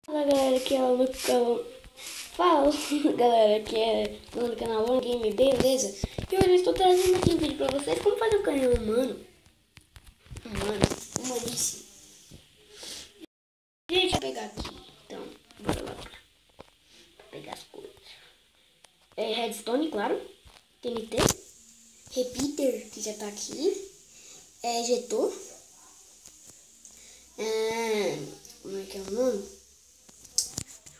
Fala galera, que é o Lucão. Fala galera, que é do canal One Game, beleza? E hoje eu estou trazendo aqui um vídeo pra vocês como fazer um canhão humano. Humaníssimo. Gente, vou pegar aqui, então, bora lá pra pegar as coisas. Redstone, claro. TNT. Repeater, que já tá aqui. Ejetor. Como é que é o nome?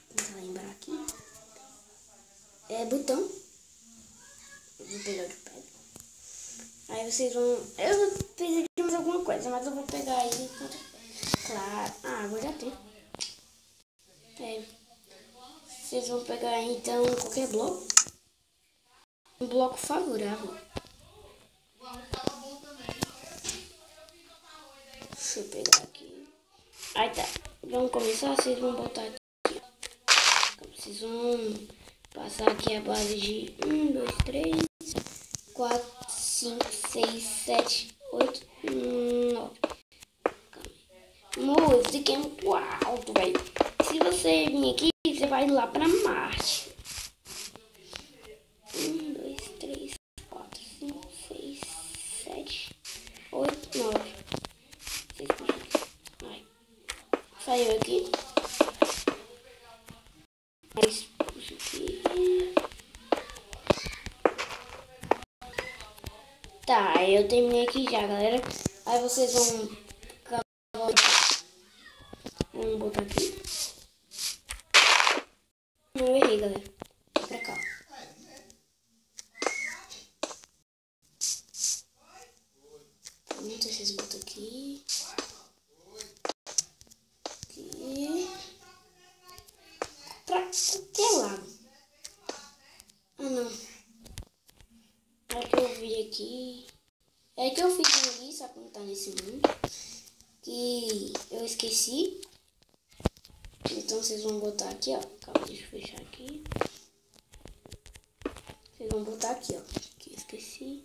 Vou tentar lembrar aqui. Botão. Eu vou pegar o de pedra. Aí vocês vão... Eu fiz aqui mais alguma coisa, mas eu vou pegar aí. Claro. Água já tem. Vocês vão pegar então qualquer bloco. Um bloco favorável. Deixa eu pegar aqui. Aí tá. Vamos começar. Vocês vão botar aqui. Vocês vão passar aqui a base de 1, 2, 3, 4, 5, 6, 7, 8, 9. Amor, isso aqui é muito alto, velho. Se você vir aqui, você vai lá pra Marte. 1, 2, 3, 4, 5, 6, 7, 8, 9. Saiu aqui. Puxa aqui. Tá, eu terminei aqui já, galera. Aí vocês vão botar aqui. Não errei, galera. Vem pra cá. Pronto, vocês botam aqui. Aqui. Pra qualquer lado. Não. É que eu vi aqui. É que eu fiz ali, só que não tá nesse mundo. Que eu esqueci. Então vocês vão botar aqui, ó. Calma, deixa eu fechar aqui. Vocês vão botar aqui, ó. Aqui, esqueci.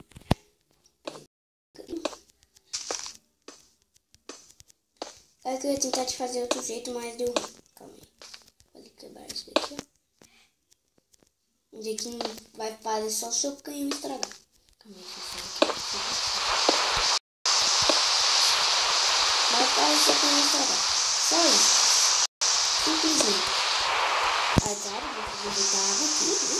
É que eu ia tentar te fazer outro jeito, mas deu ruim. Calma aí. Pode quebrar isso daqui, ó. Um dia que vai fazer só o seu canhão estragar. Calma aí, deixa eu aqui. Vai fazer o seu canhão estragar. Só isso. Simplesmente. Aí, claro, vou botar água aqui, né?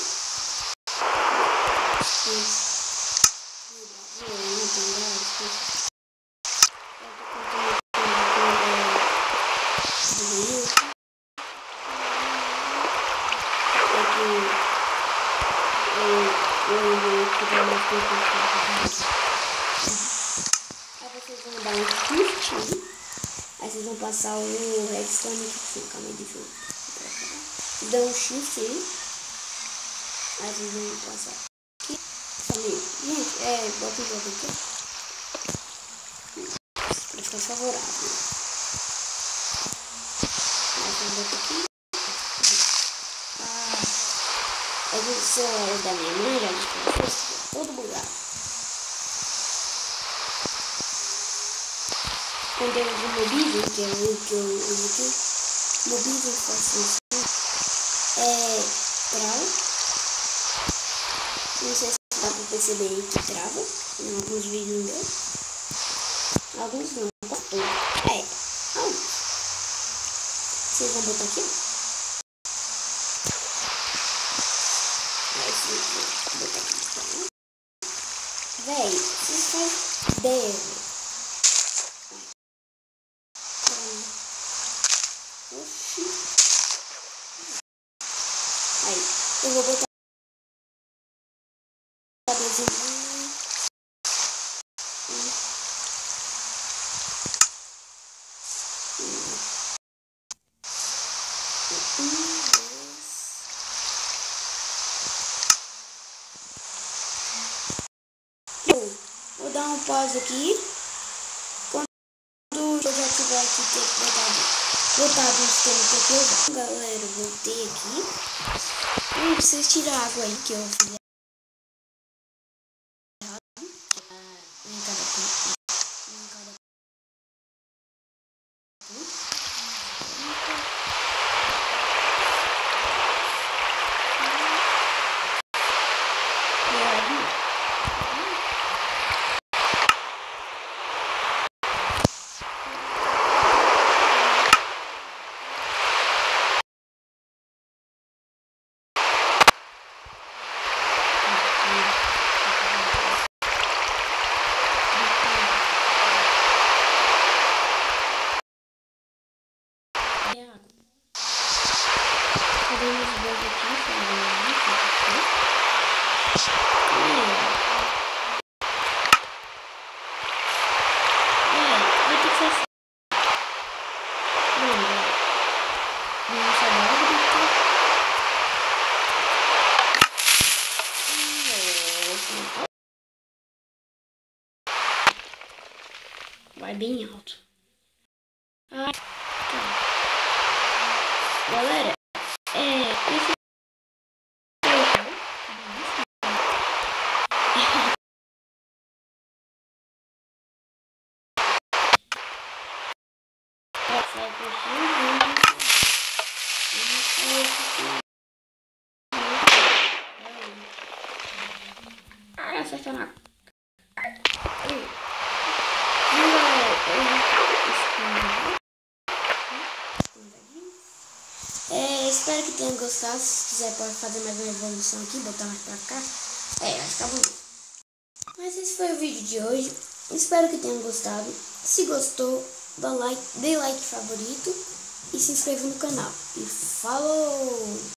Aí vocês vão dar um shift. Aí vocês vão passar o redstone aqui. Calma aí, deixa eu dar um shift aí. Aí vocês vão passar aqui. Calma aí. Gente, bota um bloco aqui. Pra ficar favorável. Aí vocês botam aqui. É que o celular da minha mãe já descobriu todo bugado. Quando eu uso o Mobizen, que é o que eu uso aqui, Mobizen faço isso. Trava. Não sei se dá pra perceber aí que trava em alguns vídeos meus. Alguns não, quase todos. Alguns. Vocês vão botar aqui, ó. Véi, vocês fazem ideia. Oxi. Aí, eu vou botar vou dar um pause aqui. Quando eu já tiver aqui botado o esquema que eu vou. Galera, voltei aqui. Não precisa tirar a água aí que eu fiz errado. Em cada ponto. aqui, vai ter que ser assim. Vai bem alto. Ah, tá. Galera, esse acertou na... Espero que tenham gostado. Se quiser pode fazer mais uma evolução aqui, botar mais pra cá. Vai ficar bonito. Mas esse foi o vídeo de hoje. Espero que tenham gostado. Se gostou, dê like favorito e se inscreva no canal. E falou!